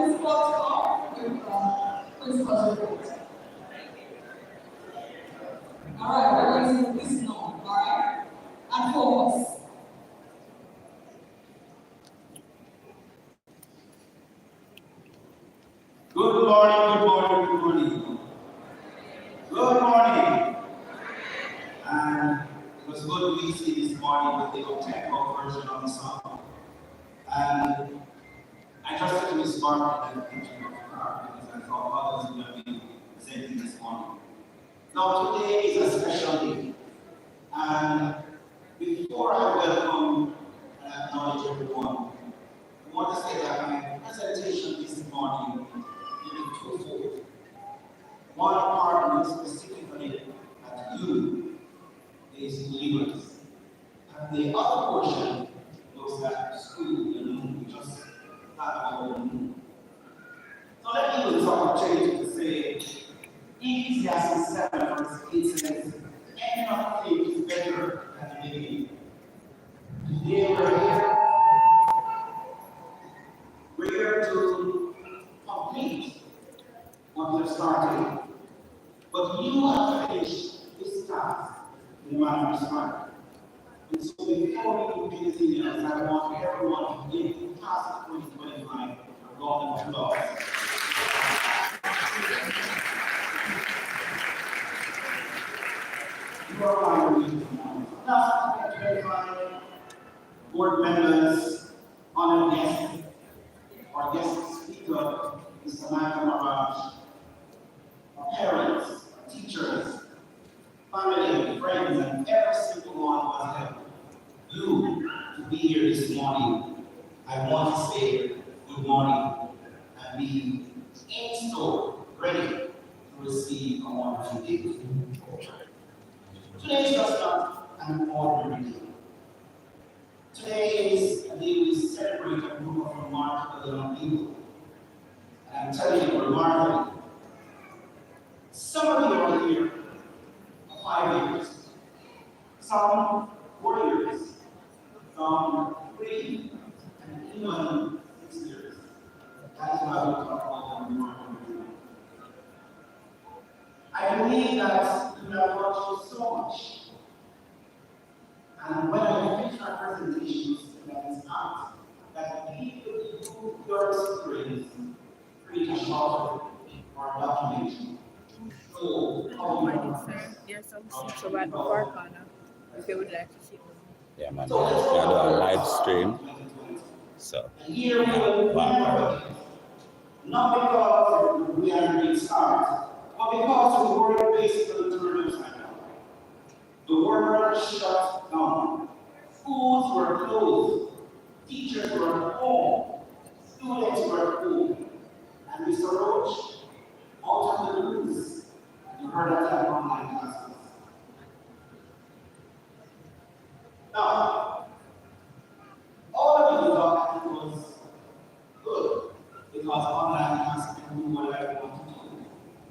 let's start off with principal's report. All right, we're going to listen on, all right? And focus. Good morning, good morning, good morning. Good morning. And it was good to see this morning with the technical version of the song. And I just took this morning and picture of the car because I thought others would have been presenting this morning. Now today is a special day. And before I welcome and acknowledge everyone, I want to say that my presentation this morning will be twofold. One part looks specifically at you, these believers, and the other portion looks at school, we just thought about the moon. So let me use this opportunity to say, Ecclesiastes 7 verse 8 says, "End of things is better than the beginning." Today we're here to complete what we have started. But you have finished this task in the manner prescribed. And so before we do anything else, I want everyone to give the task of 2025 a round of applause. You are my reason now. Task of 2025, board members, honored guests, our guest speaker, Mr. Michael Maraj, our parents, our teachers, family, friends, and every single one who has helped you to be here this morning. I want to say good morning and be in store, ready to receive a wonderful gift. Today is just not an ordinary day. Today is a day we celebrate a group of remarkable young people. And I'm telling you, remarkable. Some of you are here 5 years, some 4 years, some 3, and even 6 years. That's why we talk about the remarkable. I believe that you have watched so much. And when I finish my presentations, that is not that people do your experience create a short or a documentation. So, how do you There's some seats over at the far corner if you would like to see them. Yeah, man. We're going to do a live stream. So, wow. Not because we are great stars, but because the world basically turned upside down. The world shut down. Schools were closed. Teachers were at home. Students were at home. And Mr. Roach, out of the news, you heard of that online classes. Now, all of you thought it was good because online classes can do whatever you want to do.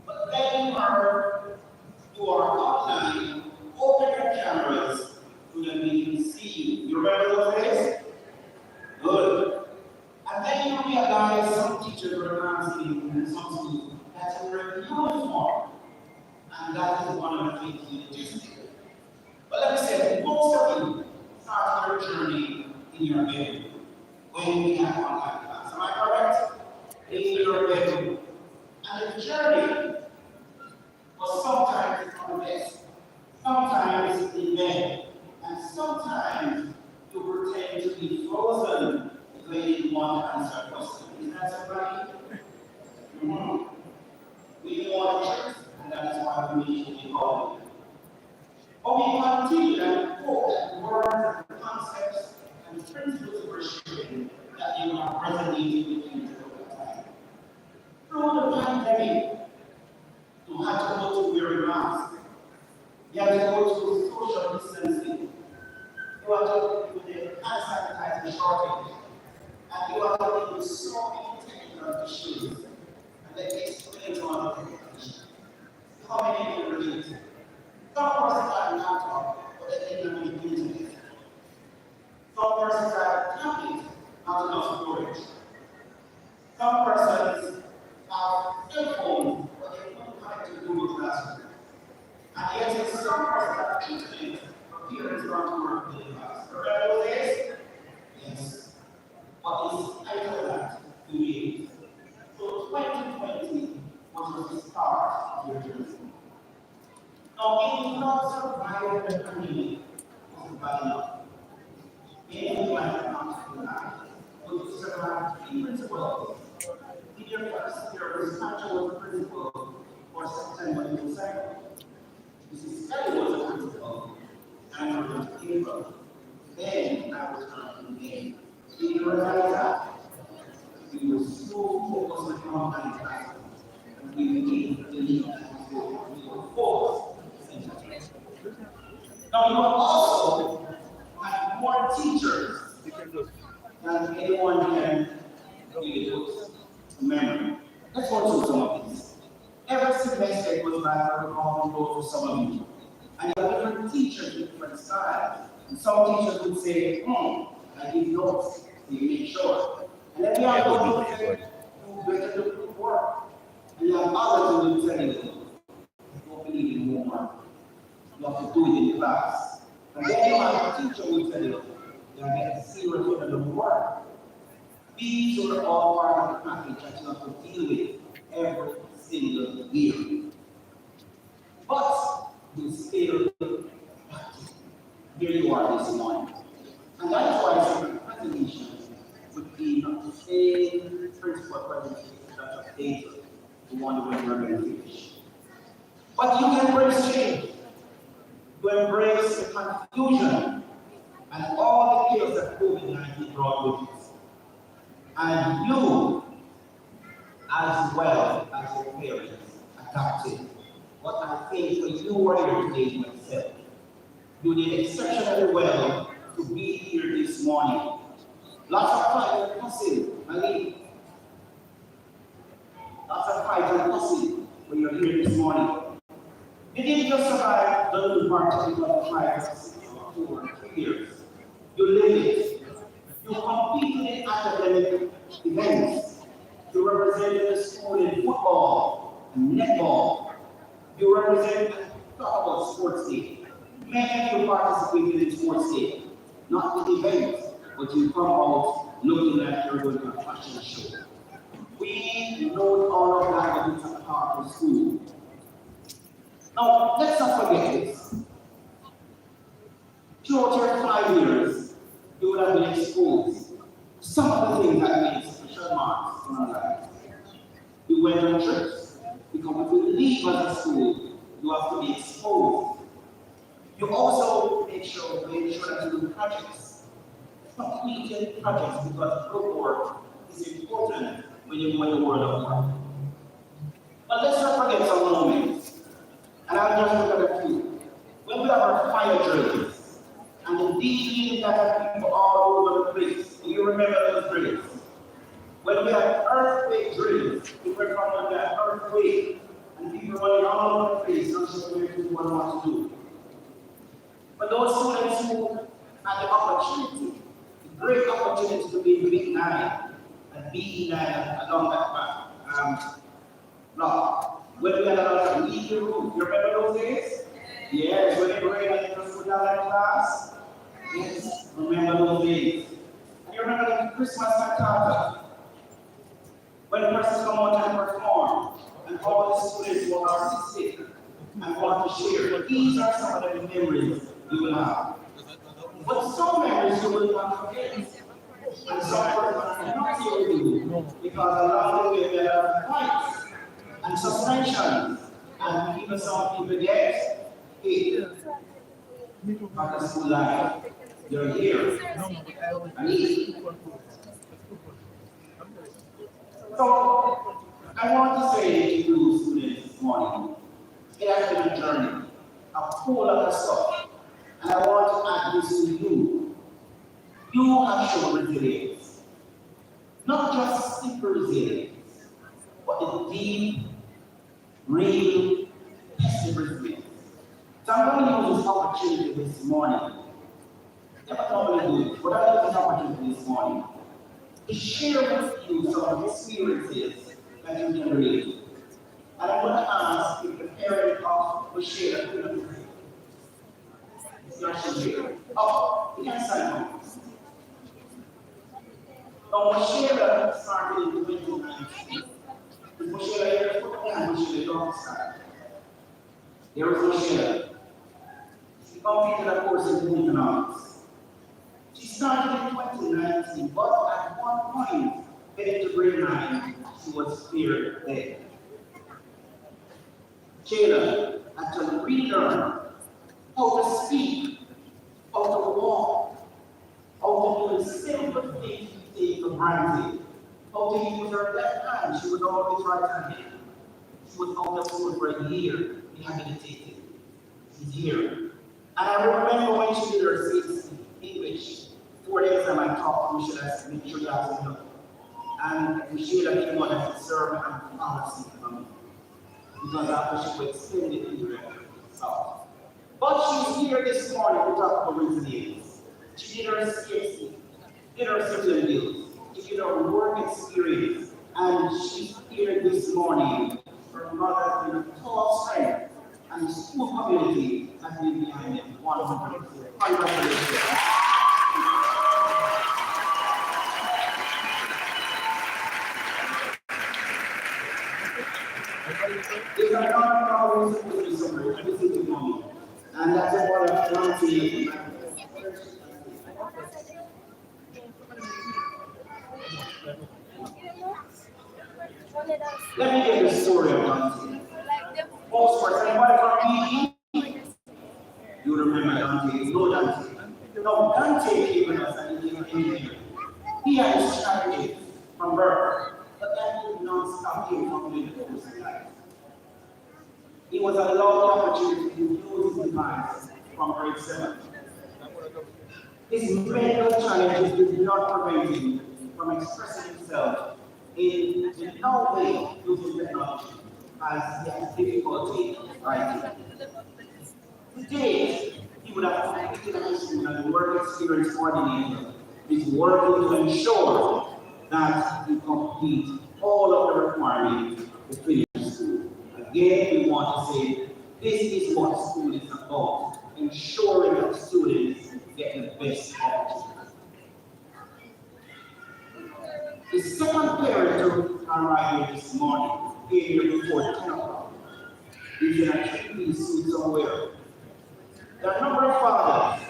But then you are online, open your cameras so that we can see you. You remember those days? Good. And then you realize some teachers were asking in some schools that you were in uniform. And that is one of the things we just did. But let me say, most of you start your journey in your bedroom when we have online class. Am I correct? In your bedroom. And the journey was sometimes on the desk, sometimes in bed, and sometimes you pretend to be frozen because you didn't want to answer a question. Is that somebody? Mm-hmm. We didn't want to check, and that is why we need to be called. But we continue and hope that words and concepts and principles were sharing that you are resonating with you through the time. Through the pandemic, you had to go to wear a mask. You had to go to social distancing. You had to do the hand sanitizer shortage. And you had to do so many technical issues. And let me explain to one of the how many people relate? Some persons have a laptop, but they didn't have any internet. Some persons have tablets, not enough storage. Some persons Now, it is not survival the community, it's survival. Many might not survive, but to survive key principles. In your first year, responsible principle for September 22nd. This is study was a principle, and I was able. Then I was trying again. In your realize we were so focused on content, and we became the lead and we were forced. Now, you are also have more teachers than anyone can really put to memory. Let's go through some of these. Every semester it goes back and go for some of you. And you have different teachers with different styles. And some teachers would say, I give notes, so you make sure. And then you have those who say, you better do good work. And you have others who will tell you, don't believe in homework. You have to do it in class. And then you have a teacher who will tell you, you get serious with the work. These are all part of the package that you have to deal with every single year. But you still here you are this morning. And that is why the presentation would be not the same principal presentation that was dated the one when we're going to finish. But you can embrace change. You embrace the confusion and all the chaos that COVID-19 brought with it. And you, as well as your parents, adapted. What I think when you were here today myself, you did exceptionally well to be here this morning. Lots of fight and fussing, lots of fight and fussing when you're here this morning. You didn't just survive the little part because of 5 or 6 or 4 or 3 years. You lived it. You competed in academic events. You represented the school in football and netball. You represented, talk about sports day. Many of you participated in sports day, not the events, but you come out looking like you're going to a fashion show. We know all of that when it's a part of school. Now, let's not forget this. Throughout your 5 years, you would have been exposed to some of the things that made special marks in our lives. You went on trips, because if you leave as a school, you have to be exposed. You also made sure that you do projects. Completed projects because group work is important when you go in the world of work. But let's not forget some moments. And I'll just look at a few. When we have our fire drills, and the DE that have people all over the place, do you remember those drills? When we have earthquake drills, we were talking about that earthquake, and people running all over the place, not sure what to do. But those students who had the opportunity, the great opportunity to be in Big 9 and BE9 along that block. When we had a lot of media room, you remember those days? Yes, when it rained and it was put down in class. Yes, remember those days. And you remember the Christmas cantata? When the persons come out and perform, and all the students were artistic and want to share. These are some of the memories you will have. But some memories you will not forget. And some persons not here with you, because along the way there are fights and suspensions, and even some people get hit. But the school life, you're here. So, I want to say to you students this morning, it has been a journey, a whole lot of stuff. And I want to add this to you. You have shown resilience. Not just simple resilience, but the deep, real, tested resilience. So I'm going to use this opportunity this morning. Never normally do it, but I use this opportunity this morning to share with you some of the experiences that you can relate. And I'm going to ask if the parent of Michelle could agree. Oh, you can sign on. Now, Michelle started in 2019. Michelle, you're put down Michelle, don't start. There was Michelle. She completed a course in economics. She started in 2019, but at one point, headed to grade 9, she was cleared dead. Jada had to relearn how to speak, how to walk, how to do the simple things we take for granted, how to use her left hand. She was always right-handed. She was out of school for a year, rehabilitated. She's here. And I remember when she did her CSC English, 4 days time I talked to Michelle, I said, make sure you have to know. And Michelle didn't want to serve and policy from me. Because after she was extended in the South. But she's here this morning to talk about resilience. She did her CSC, did her civil bills, she did her work experience, and she's here this morning. Her mother has been a tall strength, and the school community has been behind them 100%. Congratulations. These are not always supposed to be somewhere, every single moment. And that's what I want to see. Let me get the story about Dante. Most for anybody from me, you remember Dante, you know Dante. No, Dante came with us and he became an engineer. He had a strategy from birth, but that did not stop him from living the course of life. He was allowed the opportunity to use his device from grade 7. His mental challenges did not prevent him from expressing himself in no way using technology, as he has difficulty writing. Today, he would have completed high school and the work experience coordinator is working to ensure that he completes all of the requirements to finish school. Again, we want to say this is what school is about, ensuring that students get the best opportunity. The second parent to arrive here this morning, came here before 10 o'clock. He's in a three-piece suit somewhere. There are a number of fathers,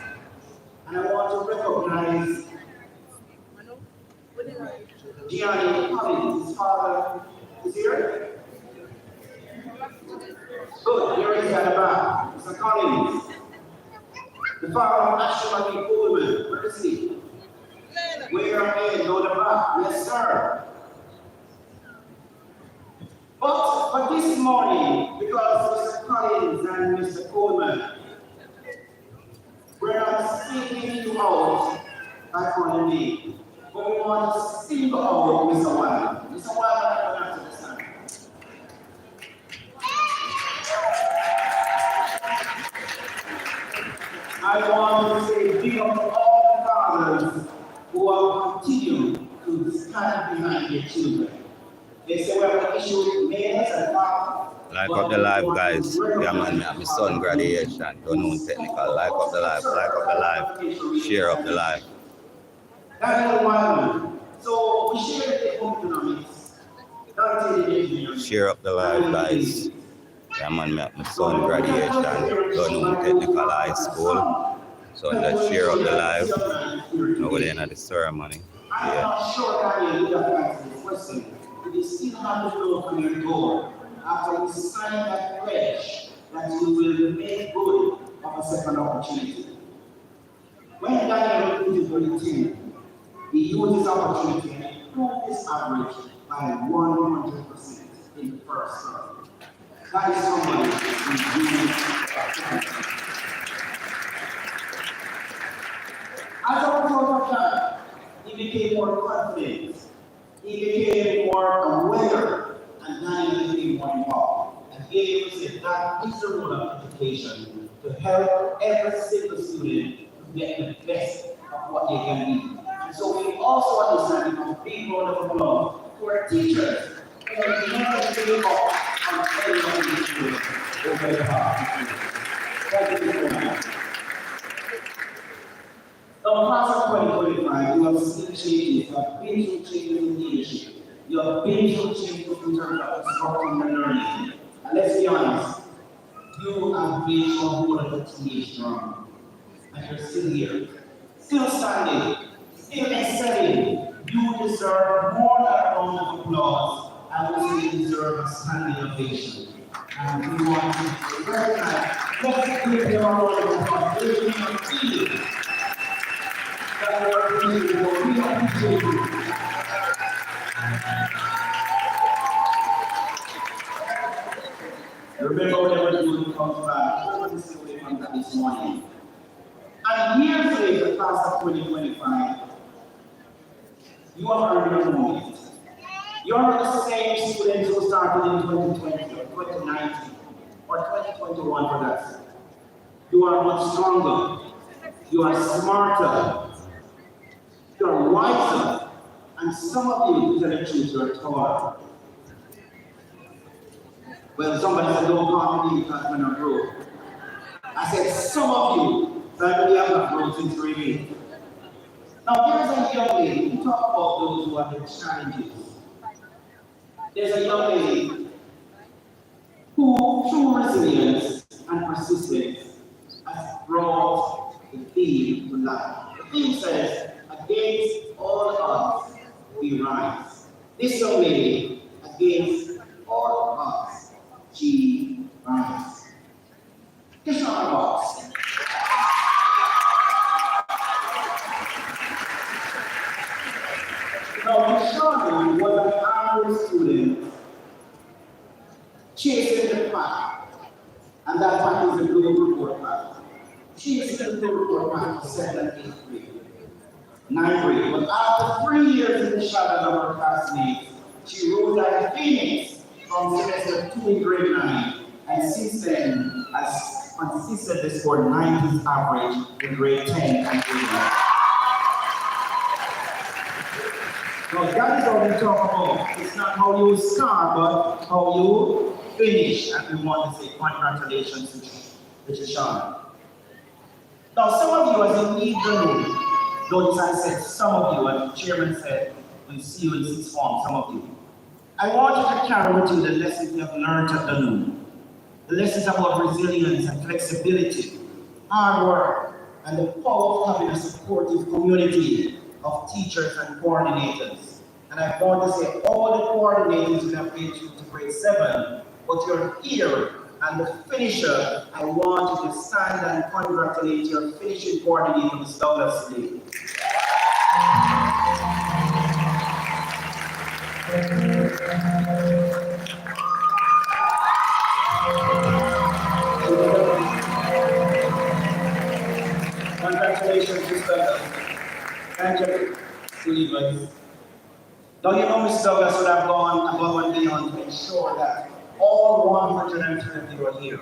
and I want to recognize Gianni Collins. His father is here. Good, here he is at the back. Mr. Collins. The father of Ashley Coleman. Where is he? Where are they? Go to the back. Yes, sir. But for this morning, because Mr. Collins and Mr. Coleman, we're not singing you out back on the name, but we want to sing out Mr. Wilder. Mr. Wilder, I don't have to listen. I want to say big up to all the fathers who have continued to stand behind their children. They say we have an issue with males and fathers. Like up the live, guys. Yeah, man, my son graduation. Dunoon technical. Like up the live. Like up the live. Share up the live. That's the one. So we share the economics. Share up the live, guys. Yeah, man, my son graduation. Dunoon Technical High School. So let's share up the live. Now we're in at the ceremony. I'm not sure that you would have answered this question. If you still have to go from your door after we sign that pledge that you will make good of a second opportunity. When Daniel recruited for the team, he used this opportunity and improved his average by 100% in the first term. That is somebody who's really as a result of that, he became more confident, he became more aware, and now he became more involved. And here we say that is the role of education, to help every single student to get the best of what they can be. And so we also understand a big round of applause to our teachers who are never giving up on every one of these students over the past. Thank you so much. So, class of 2025, you have seen changes, you have been through changes in leadership, you have been through changes in terms of instructing and learning. And let's be honest, you You have been on board of the teenage drama, and you're still here, still standing, still excelling. You deserve more than a round of applause. I would say you deserve a standing ovation. And we want to recognize, let's give them a round of applause. They will feel that we appreciate you. Remember whenever you comes back, what is the way from this morning? And years later, class of 2025, you have earned your moment. You're not the same students who started in 2020 or 2019 or 2021 for that sake. You are much stronger. You are smarter. You are wiser. And some of you, to tell the truth, you are taller. Well, somebody said, don't call me because when I'm broke. I said, some of you, so I really have not grown since really. Now, there's a young lady, we talk about those who have the challenges. There's a young lady who, through resilience and persistence, has brought the theme to life. The theme says, against all odds, we rise. This young lady, against all odds, she rises. Just on the box. Now, Shawnee was an average student chasing the path, and that path is the blue report path. Chasing the blue report path for 7th and 8th grade, 9th grade. But after 3 years in the shadow of her classmates, she rose like a phoenix from semester 2 in grade 9, and since then has consistently scored 90s average in grade 10 and grade 9. Now that is how we talk about. It's not how you start, but how you finish. And we want to say congratulations to Sean. Now some of you, as you leave the room, notice I said some of you, and the chairman said, we'll see you in 6th form, some of you. I want you to carry with you the lessons you have learned at dunoon. The lessons about resilience and flexibility, hard work, and the power of having a supportive community of teachers and coordinators. And I want to say all the coordinators who have been through to grade 7, but you're here, and the finisher, I want you to stand and congratulate your finishing coordinator, Ms. Douglas today. Congratulations, Ms. Douglas. Thank you, Believers. Now you know Ms. Douglas would have gone above and beyond to ensure that all 130 are here.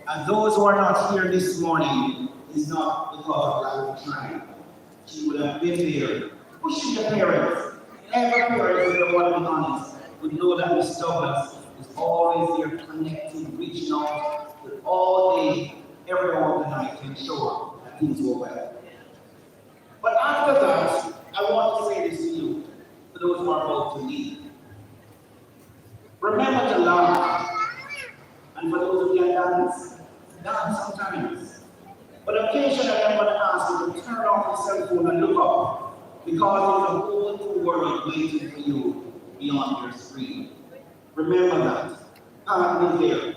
And those who are not here this morning is not because of lack of trying. She would have been there, pushing the parents. Every parent, if they want to be honest, would know that Ms. Douglas is always there connecting, reaching out with all day, every hour of the night to ensure that things go well. But after that, I want to say this to you, to those who are about to leave. Remember to laugh. And for those who can dance sometimes. But occasionally I'm going to ask you to turn off your cell phone and look up, because there's a whole new world waiting for you beyond your screen. Remember that. I'll be there.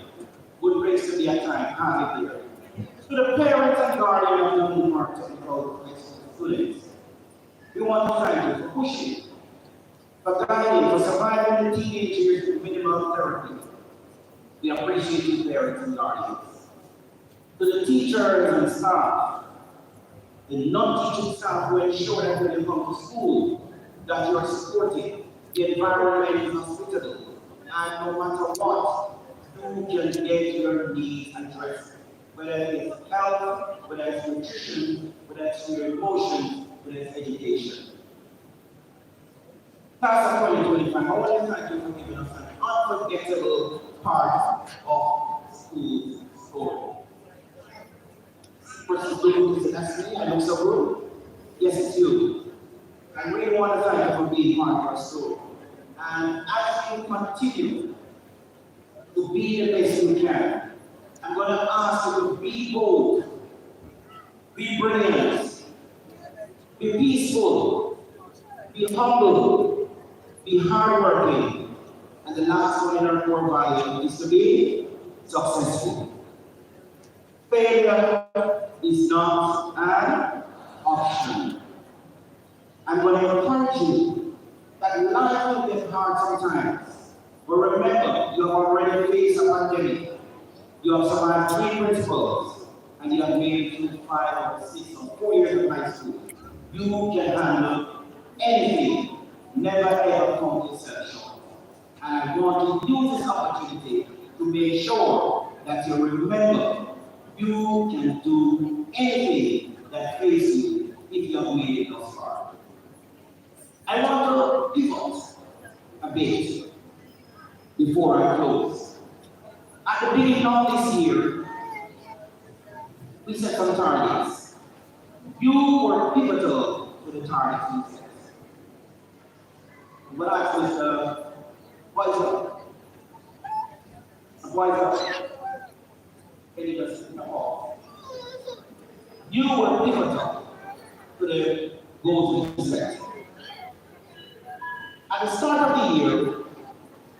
Good place to be at time. I'll be there. To the parents and guardians of the Newmark Technical students, we want to thank you for pushing, for guiding, for surviving the teenage years with minimal therapy. We appreciate you, parents and guardians. To the teachers and staff, the non-teaching staff who ensure that when you come to school, that you are supported, the environment is hospitable, and no matter what, you can get your needs addressed. Whether it's health, whether it's nutrition, whether it's your emotions, whether it's education. Class of 2025, I want to thank you for giving us an unforgettable part of school story. First blue, that's me, I look so good. Yes, it's you. I really want to thank you for being part of our story. And as you continue to be the best you can, I'm going to ask you to be bold, be brilliant, be peaceful, be humble, be hardworking, and the last one in our core value is to be successful. Failure is not an option. I'm going to encourage you that life will get hard sometimes. But remember, you have already faced a pandemic. You have survived 3 principles, and you have made it through 5 or 6 or 4 years of high school. You can handle anything. Never ever come yourself short. And I want to use this opportunity to make sure that you remember you can do anything that faces you if you have made it thus far. I want to pivot a bit before I close. At the beginning of this year, we set some targets. You were pivotal to the targets we set. But I was, what is up? What is up? Can you just know? You were pivotal to the goals we set. At the start of the year,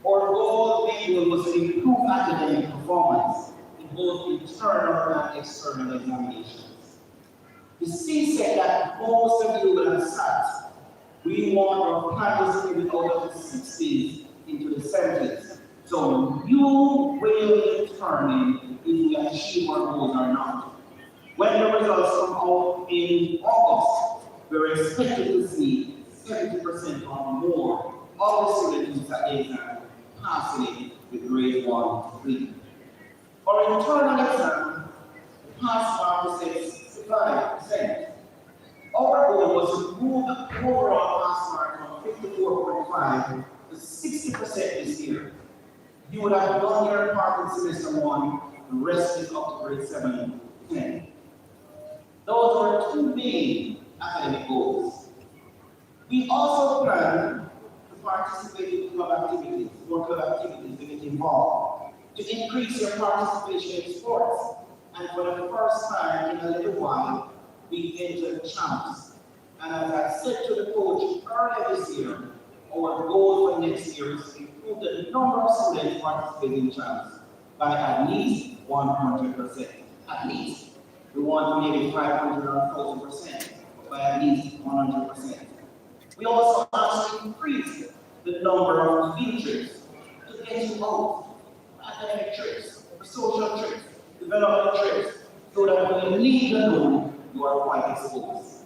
our goal was to improve academic performance in both internal and external examinations. The C said that most of you will have sat. We want our practice to be out of the 60s into the 70s. So you will determine if we achieve our goals or not. When the results come out in August, we're expected to see 70% or more of the students at the exam passing with grade 1 to 3. Our internal exam, the pass mark is 65%. Our goal was to move the overall pass mark from 54.5 to 60% this year. You would have done your part in semester 1, the rest is up to grade 7 to 10. Those were 2 main academic goals. We also plan to participate in club activities, more club activities to get involved, to increase your participation in sports. And for the first time in a little while, we entered champs. And as I said to the coach earlier this year, our goal for next year is to improve the number of students participating in champs by at least 100%. At least. We want maybe 500 or 1,000%, by at least 100%. We also ask to increase the number of field trips to get you out, academic trips, social trips, development trips, so that when you leave the room, you are quite exposed.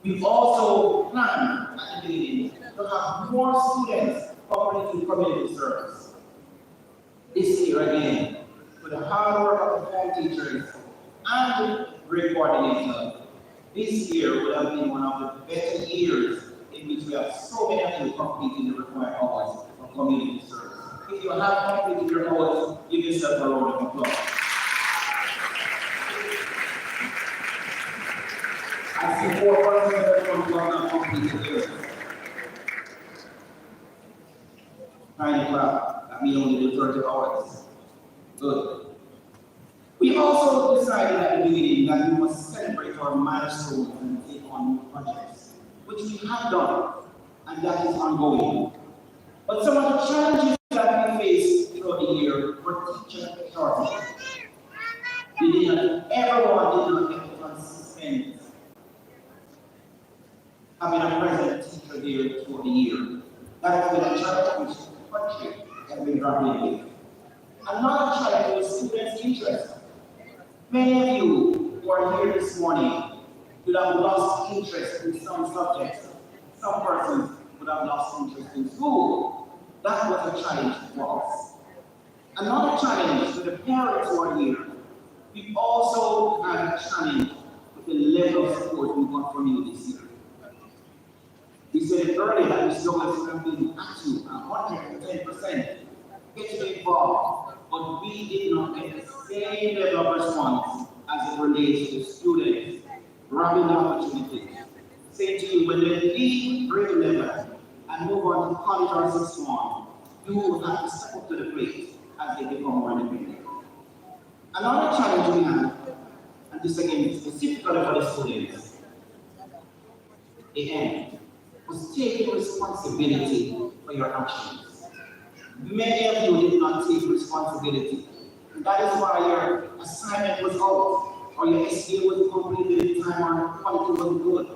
We've also planned at the beginning to have more students coming into community service. This year again, with the hard work of the home teachers and the grade coordinator, this year will have been one of the better years in which we have so many of you completing the required hours of community service. If you have completed your hours, give yourself a round of applause. I see 4 persons that have not completed theirs. Tiny clap. That means only do 30 hours. Good. We also decided at the beginning that we must celebrate our milestones and take on new projects, which we have done, and that is ongoing. But some of the challenges that we faced throughout the year were teacher shortages. Everyone did not get consistent having a present teacher there throughout the year. That has been a challenge which the country has been grappling with. Another challenge was students' interest. Many of you who are here this morning would have lost interest in some subjects. Some persons would have lost interest in school. That was a challenge for us. Another challenge for the parents who are here, we also had a challenge with the level of support we got from you this year. We said it earlier that we still have been active 110%, get involved, but we did not get the same level of response as it relates to students grabbing the opportunity. Say to you, when they leave grade 11 and move on to college or 6th form, you will have to step up to the plate as they become more independent. Another challenge we have, and this again specifically for the students, again, was taking responsibility for your actions. Many of you did not take responsibility. And that is why your assignment was out, or your SDA was completed in time, or quality was good,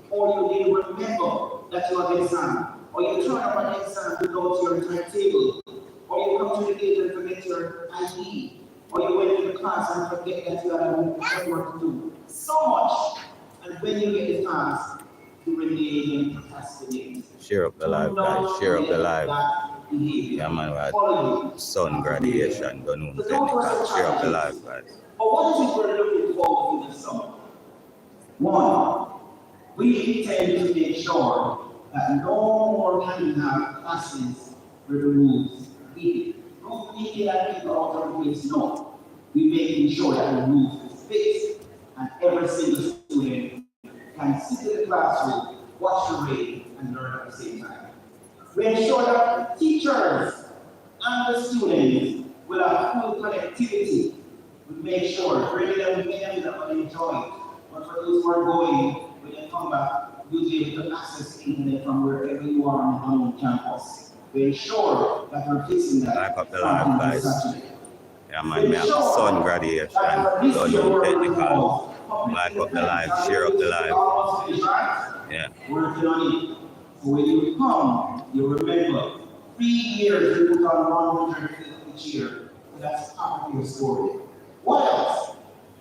or you didn't remember that you had an exam, or you turned up an exam without your timetable, or you come to the gate and forget your ID, or you went to the class and forget that you had homework to do. So much. And when you get the task, you remain and procrastinate. Share up the life, guys. Share up the life. Yeah, man, right. Son graduation, dunoon technical. Share up the life, guys. But what is it we're looking forward to this summer? One, we intend to make sure that no more can we have classes where the rules leak. Not making that people out of the place, no. We're making sure that the rules is fixed and every single student can sit in the classroom, watch the rain, and learn at the same time. We ensure that the teachers and the students will have full connectivity. We make sure, bring them in that will enjoy it. But for those who are going, when they come back, you'll be able to access internet from wherever you are on campus. We ensure that we're fixing that. Like up the life, guys. Yeah, man, we have son graduation, dunoon technical. Like up the life, share up the life. Yeah. Working on it. So when you come, you remember 3 years you put on 150 each year. And that's part of your story. What else?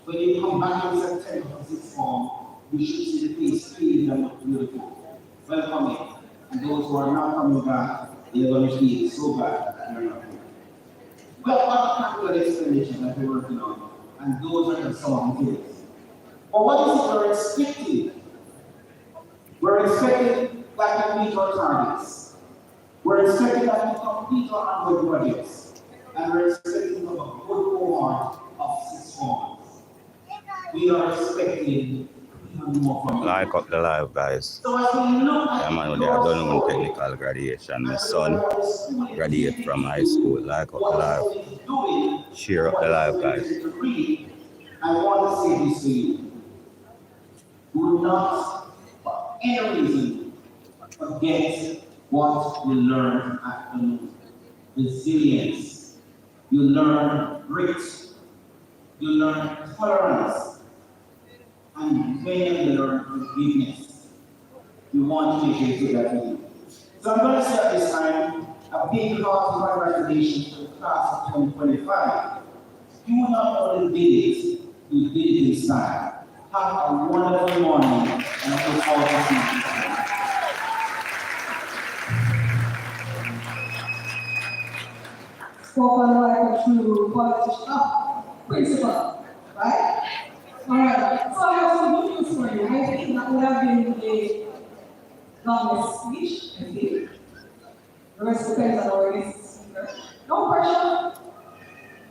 When you come back in September for sixth form, you should see the place clean and look beautiful. Welcome. And those who are not coming back, they're going to feel so bad that you're not here. Well, what capital explanation that we're working on, and those are the some things. But what is it we're expecting? We're expecting that we meet our targets. We're expecting that we complete our ongoing projects. And we're expecting a good cohort of 6 forms. We are expecting even more from Like up the live, guys. So as we look at Yeah, man, they are dunoon technical graduation. My son graduate from high school. Like up the live. Share up the live, guys. I want to say this to you. Do not, for any reason, forget what you learned at dunoon. Resilience. You learn grit. You learn tolerance. And when you learn forgiveness, you want to make sure you do that with you. So I'm going to say at this time, a big congratulations to the class of 2025. You not only did it, you did it in style. Have a wonderful morning, and I look forward to seeing you. Spoken like a true politician, principal, right? All right. So I have some good news for you. I think that would have been the longest speech, I think. The rest depends on our guest speaker. No pressure.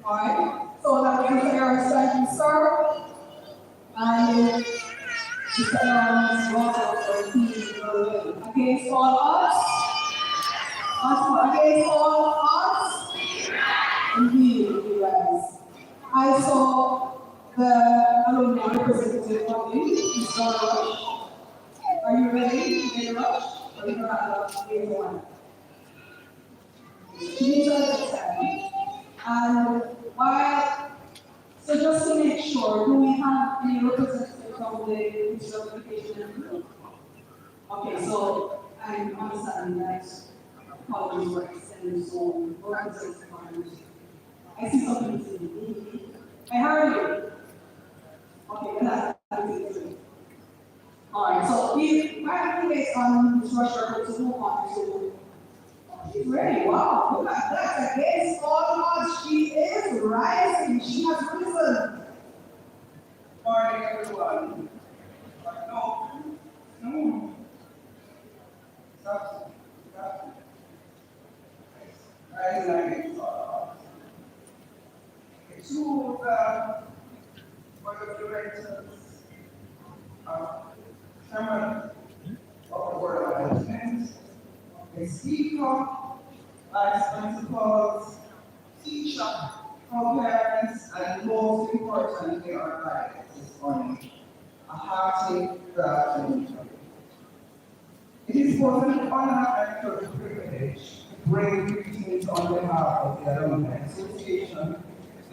All right. So that was Mr. Harris, thank you, sir. And Mr. Aaron's daughter for team against all odds. Against all odds. Indeed, you guys. I saw the alumni representative coming, Mr. Rush. Are you ready, Mr. Rush? Or you not everyone? She needs to understand. And while, so just to make sure, do we have any representative from the Ministry of Education group? Okay, so I'm understanding that colleges were extending so representative. I see something. I heard you. Okay, that's it. Alright, so my based on this Russia to move on to she's ready. Wow, look at that. Against all odds, she is rising. She has risen. Morning, everyone. No. Stop. Rising against all odds. Two of the board of directors, chairman of the board of management, the speaker, vice principals, teacher, co-parents, and most unfortunately our life this morning, a hearty good afternoon. It is both an honor and a privilege to bring greetings on behalf of the Alumni Association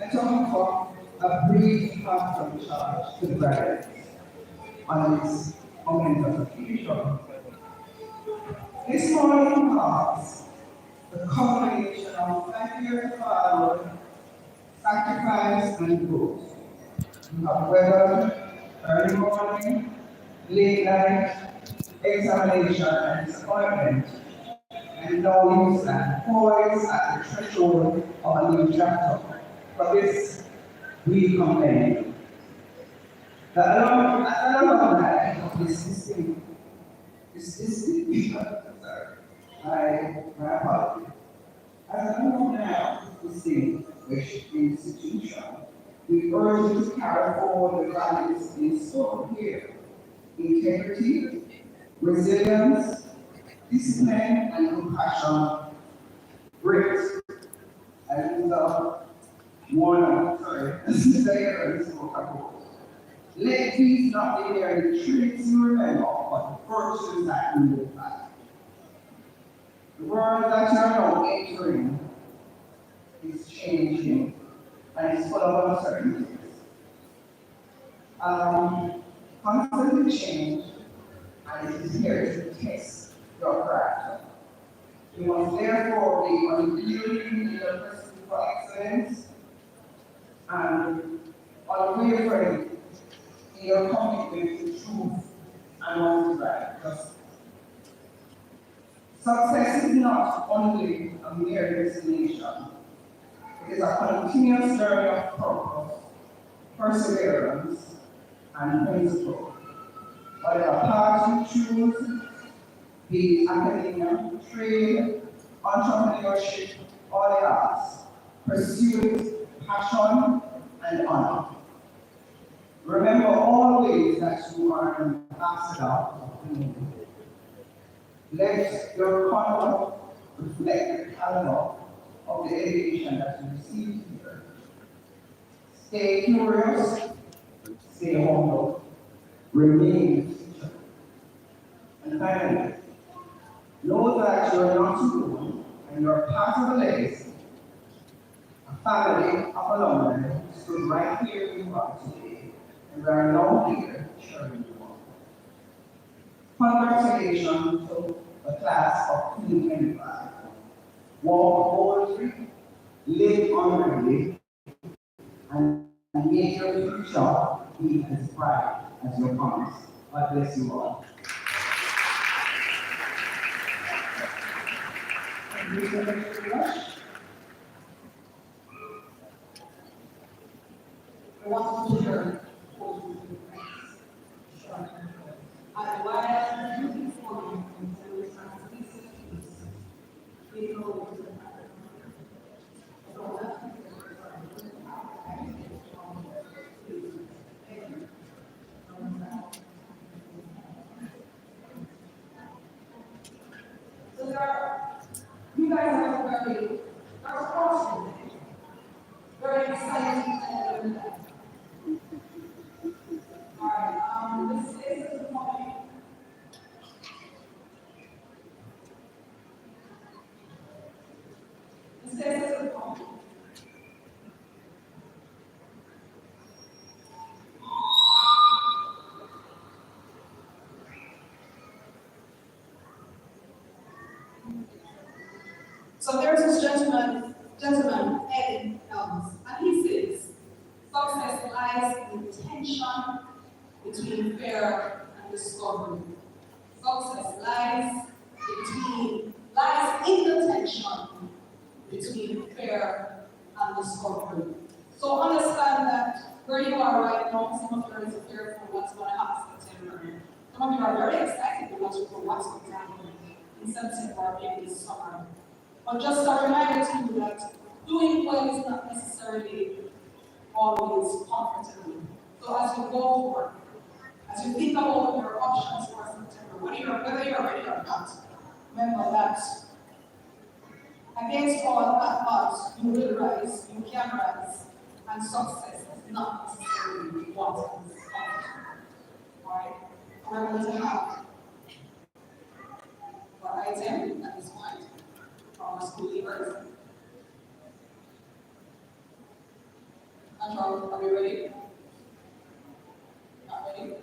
and to offer a brief pastoral charge to the graduates on this momentous occasion. This morning marks the culmination of 5 years of hard work, sacrifice, and growth. You have weathered early morning, late night, examination, and disappointment, and now you stand poised at the threshold of a new chapter. For this, we commend you. The alumni of sorry, my apologies. As an alumni of this distinguished institution, we urge you to carry forward the values installed here: integrity, resilience, discipline, and compassion. Grit, and one, sorry, this spoke about. Let these not be merely traits you remember, but virtues that you live by. The world that you are now entering is changing and is full of uncertainties. Constantly change, and it is here to test your character. You must therefore be unwavering in your pursuit for excellence and unwavering in your commitment to truth and what is right. Because success is not only a mere destination, it is a continuous journey of purpose, perseverance, and principle. Whatever path you choose, be it academia, trade, entrepreneurship, or the arts, pursue it, passion, and honor. Remember always that you are an ambassador of the name. Let your conduct reflect the caliber of the education that you received here. Stay curious, stay humble, remain teacher. And finally, know that you are not alone and you are part of a legacy, a family of alumni who stood right here where you are today, and we are now here cheering you on. Congratulations to the class of 2025. Walk boldly, live honorably, and make your future be as bright as your promise. God bless you all. Thank you so much very much. I want to hear and while you perform the responsibilities, we go to the so there are, you guys are very, are awesome, very exciting and all right, this is the point. This is the point. So there's this gentleman, Ed Elms, and he says, success lies in the tension between fear and discovery. Success lies in the tension between fear and discovery. So understand that where you are right now, some of you are fearful what's going to happen in September. Some of you are very excited for what's going to happen in September or maybe this summer. But just a reminder to you that doing well is not necessarily always comfortable. So as you go forward, as you think about your options for September, whether you're ready or not, remember that against all odds, you will rise, you can rise, And success is not necessarily what is comfortable. Alright? We're going to have one item at this point from our school leaders. Andrew, are we ready? Not ready?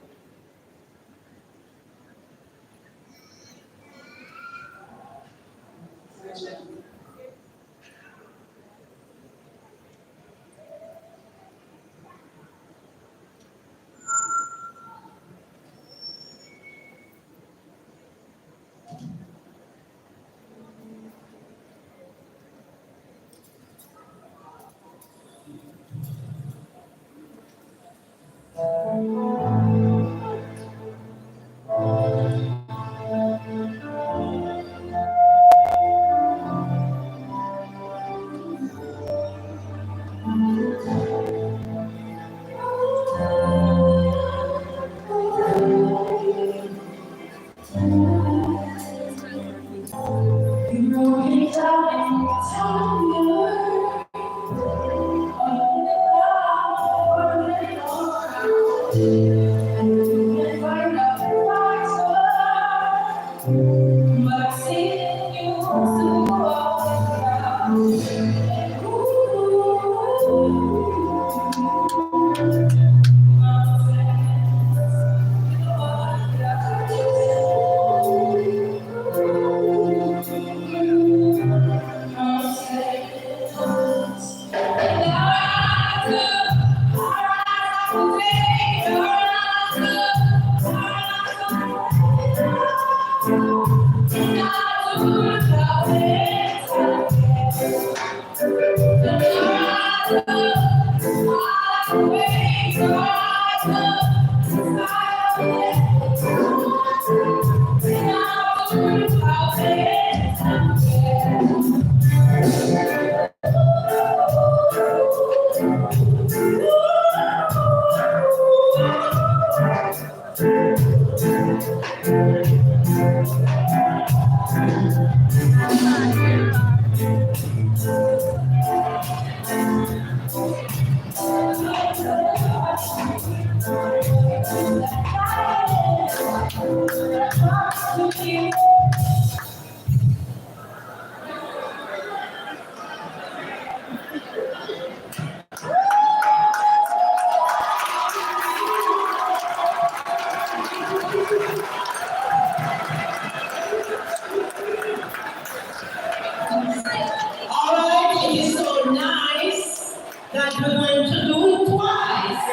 Alright, it is so nice that we're going to do it twice.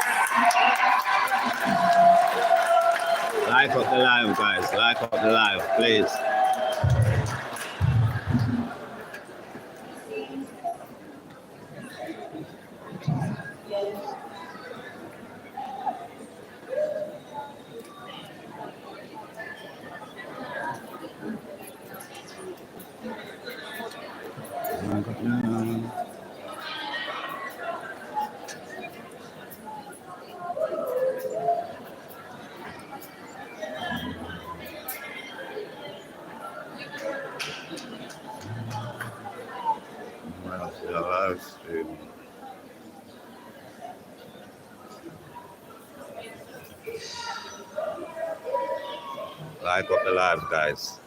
Like up the live, guys. Like up the live, please. Live stream. Like up the live, guys.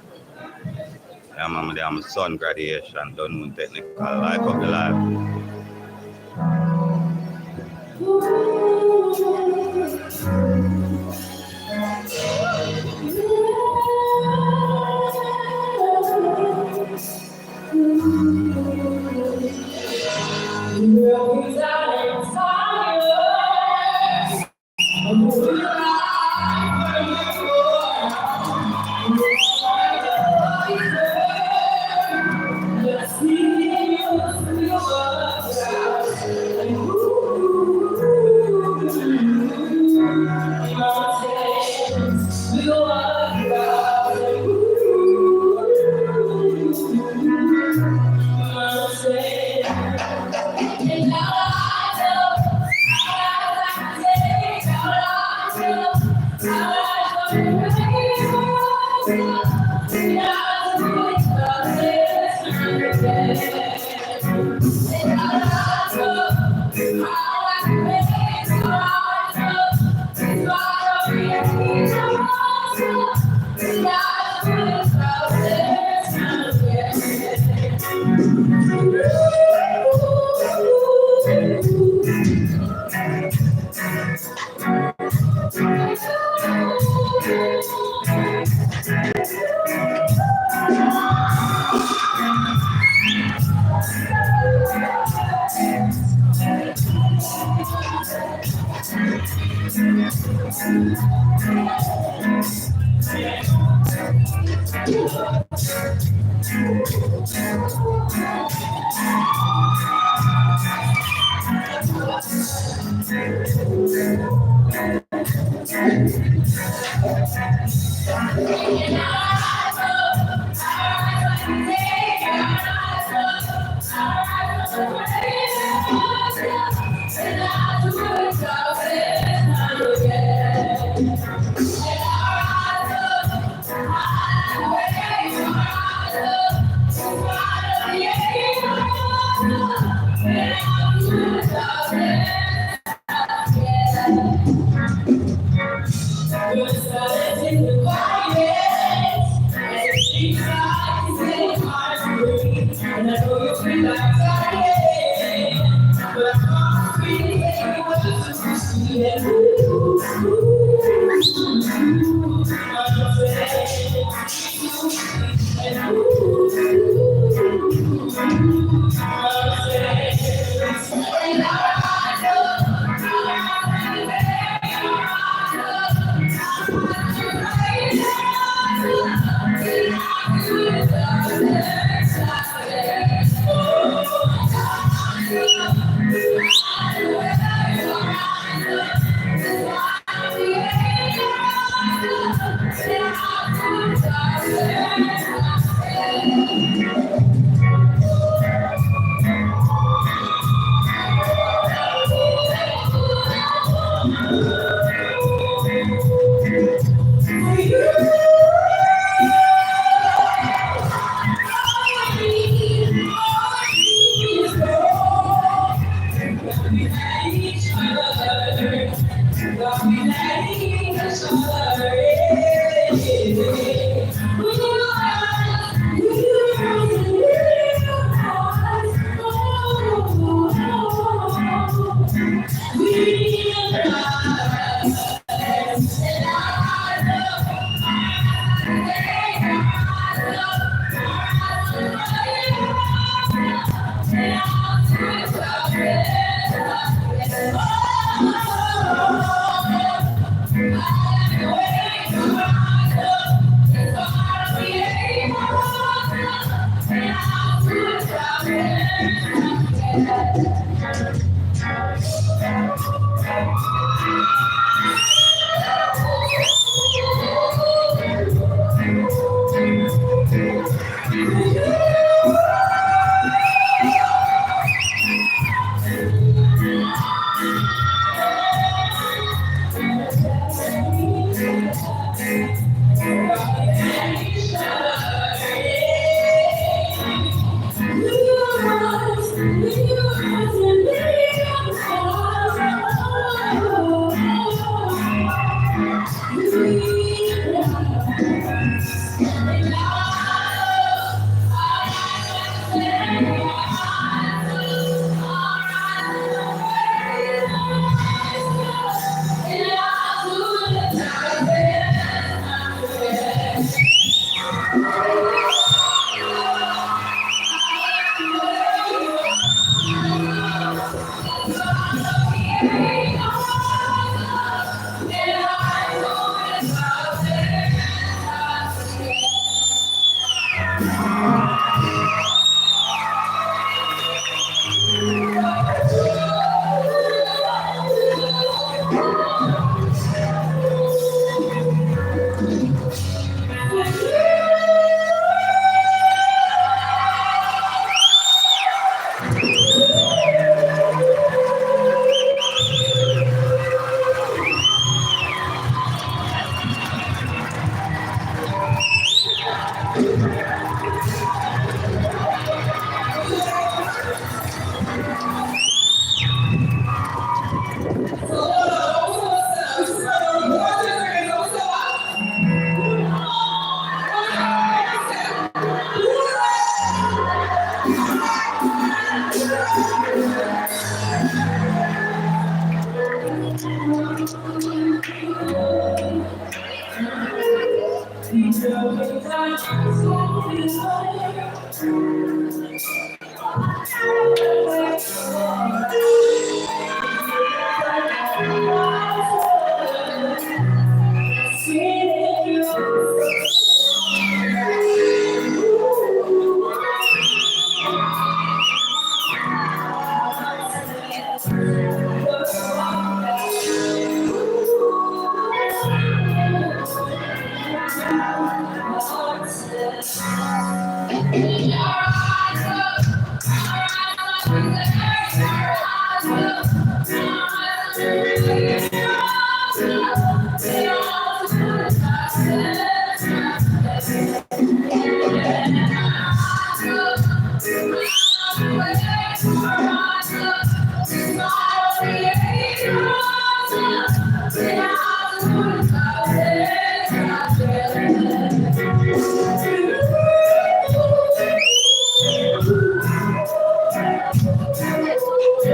Yeah, I'm a son graduation, dunoon technical. Like up the live. And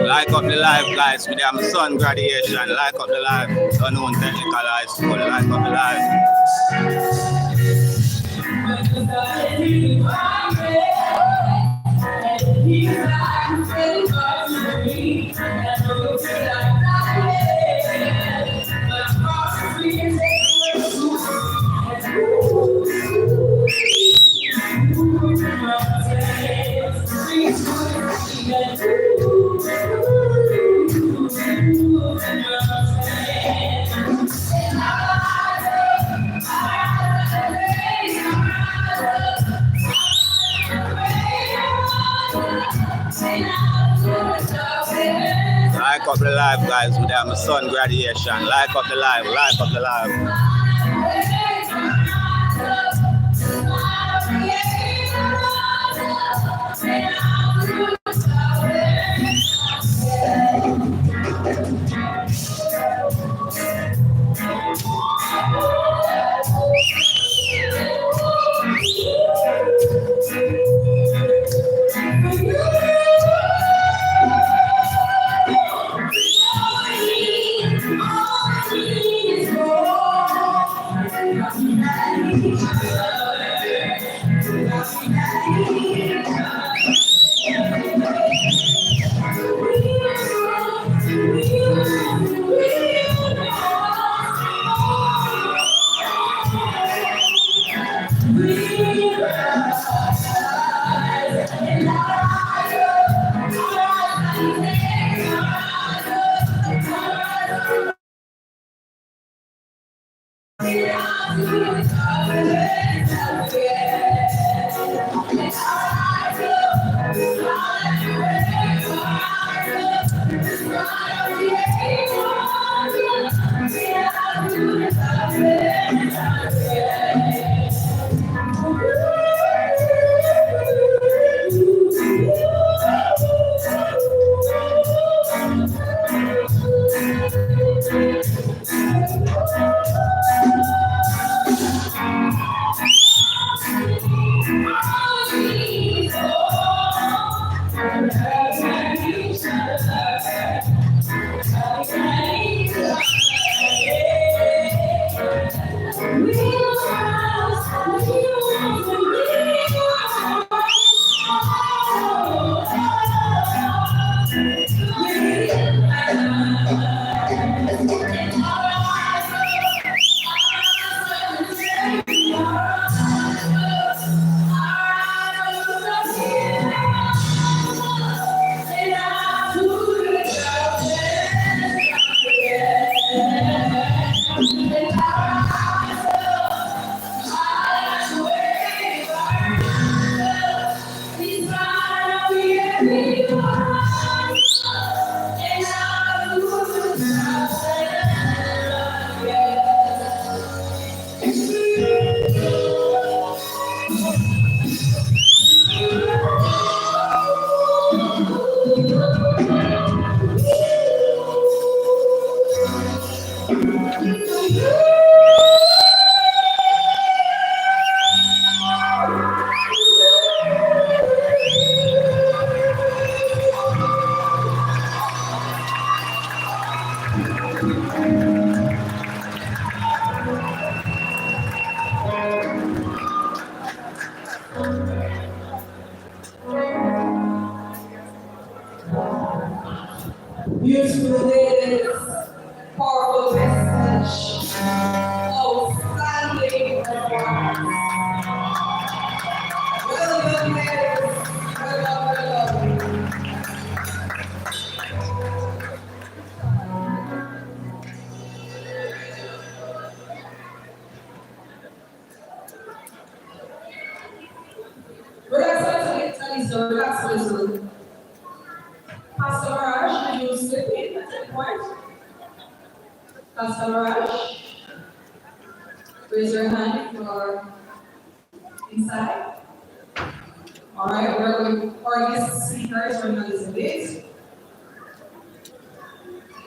Like up the live, guys. We have my son graduation. Like up the live. Dunoon Technical High School. Like up the live. Like up the live, guys. We have my son graduation. Like up the live. Like up the live. Beautiful ladies, powerful message, outstanding performance. Well done, ladies. Well done, well done. Relax a little, Lisa, relax a little. Pastor Mirage, did you slip in at that point? Pastor Mirage, raise your hand if you're inside. All right, we're going for guest speakers, we're going to listen to this.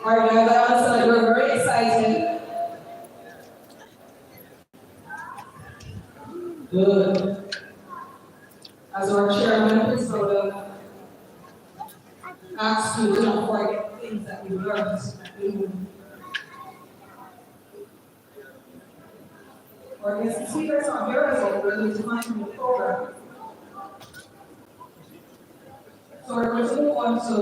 All right, guys, I want to say we're very excited. Good. As our chairman, principal of asked to forget things that we learned. Or guest speakers are very open to find the program. So we're going to move on to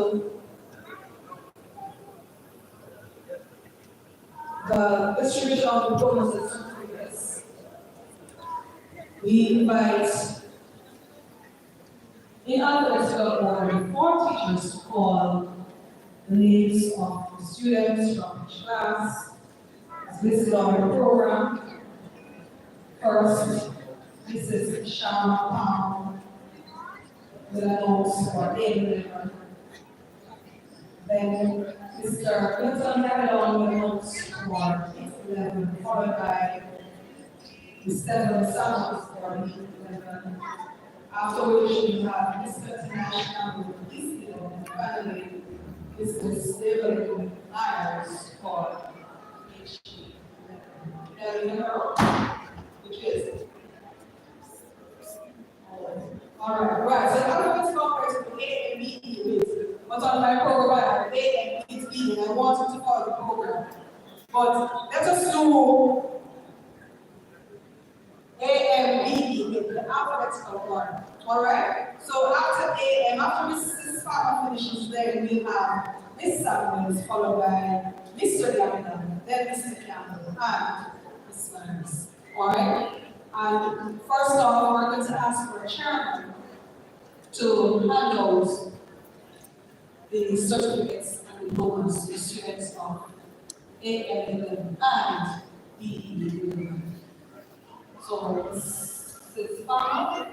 the distribution of diplomas and certificates. We invite in alphabetical order 4 teachers to call the names of the students from each class as listed on the program. First, Mrs. Shama Pound will announce for A11. Then Mr. Milton Gavilon will announce for 11, followed by Ms. Stephen Samuels for 11. After which we have Mr. International East 11, and finally Mr. David Myers for H11. Which is all right. So I'm going to compare to A and B units. What's on my program? A and B is B, and I want you to follow the program. But let us do A and B in the alphabetical order. All right. So after A and after Mrs. Farmer finishes, then we have Miss Samuels followed by Mr. Gavin, then Mr. Campbell, and Miss Myers. All right. And first off, we're going to ask for a chairman to hand out the certificates and diplomas to students of A11 and B11. So, Mrs. Farmer.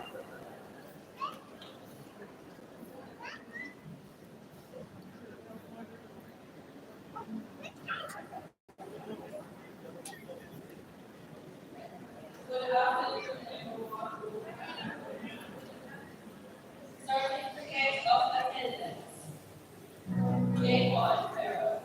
Good afternoon. Certificate of attendance. J1 Farrell.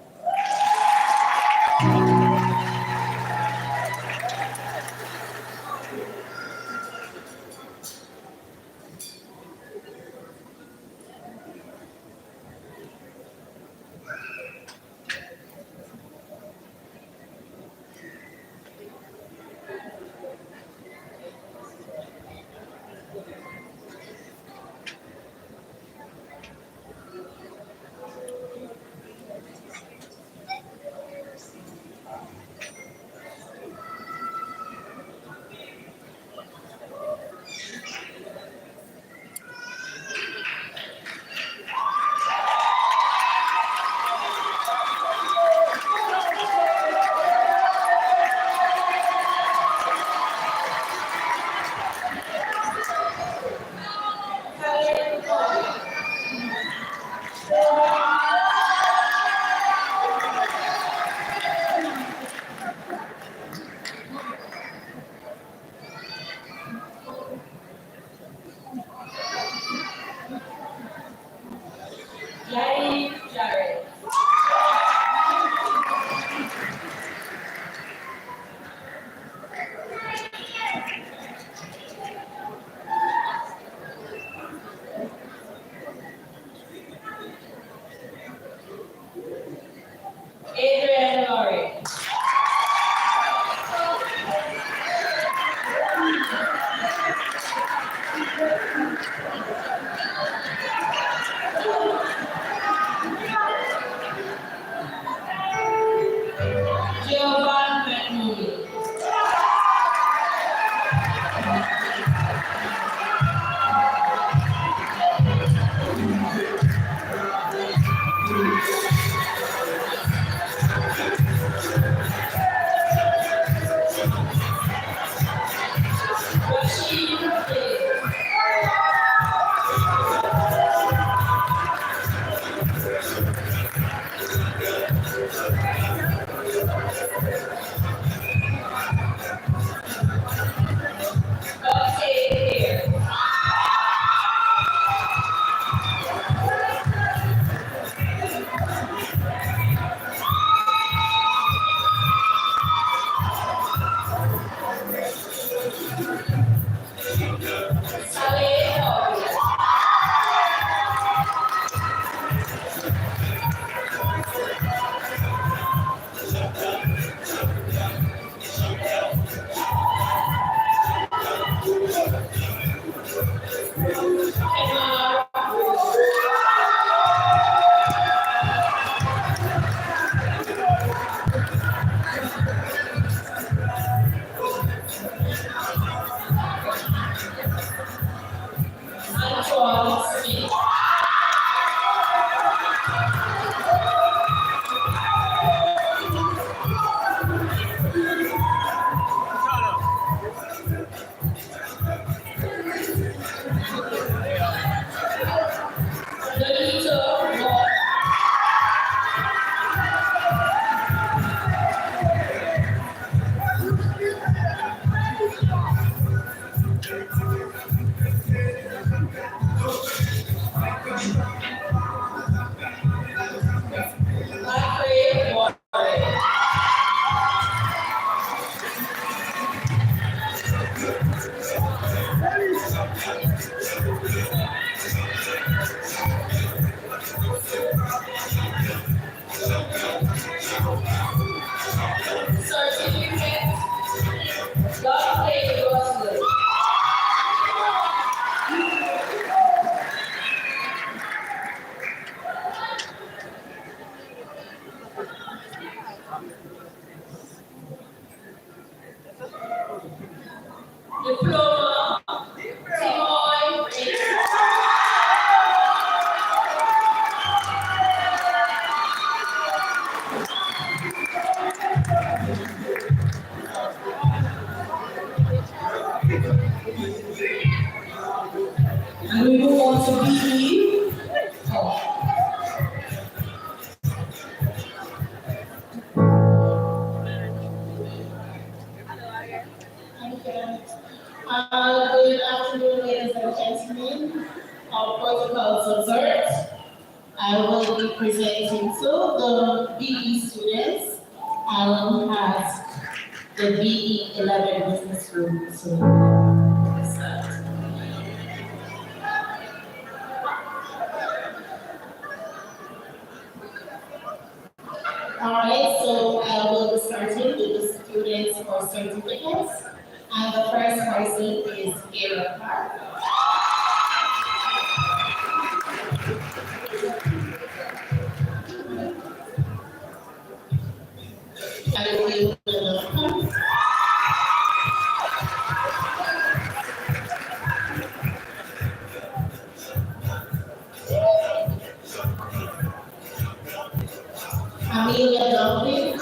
Jared. Adrian Laurie. Giovanni McMoody. Diploma, Timoy, and we move on to BE. Thank you. Good afternoon, ladies and gentlemen. Our protocols observed. I will be presenting to the BE students. I will ask the BE 11 business group to start. All right, so I will be starting with the students for certificates. And the first person is Erica. And we will welcome. Amelia Dublin.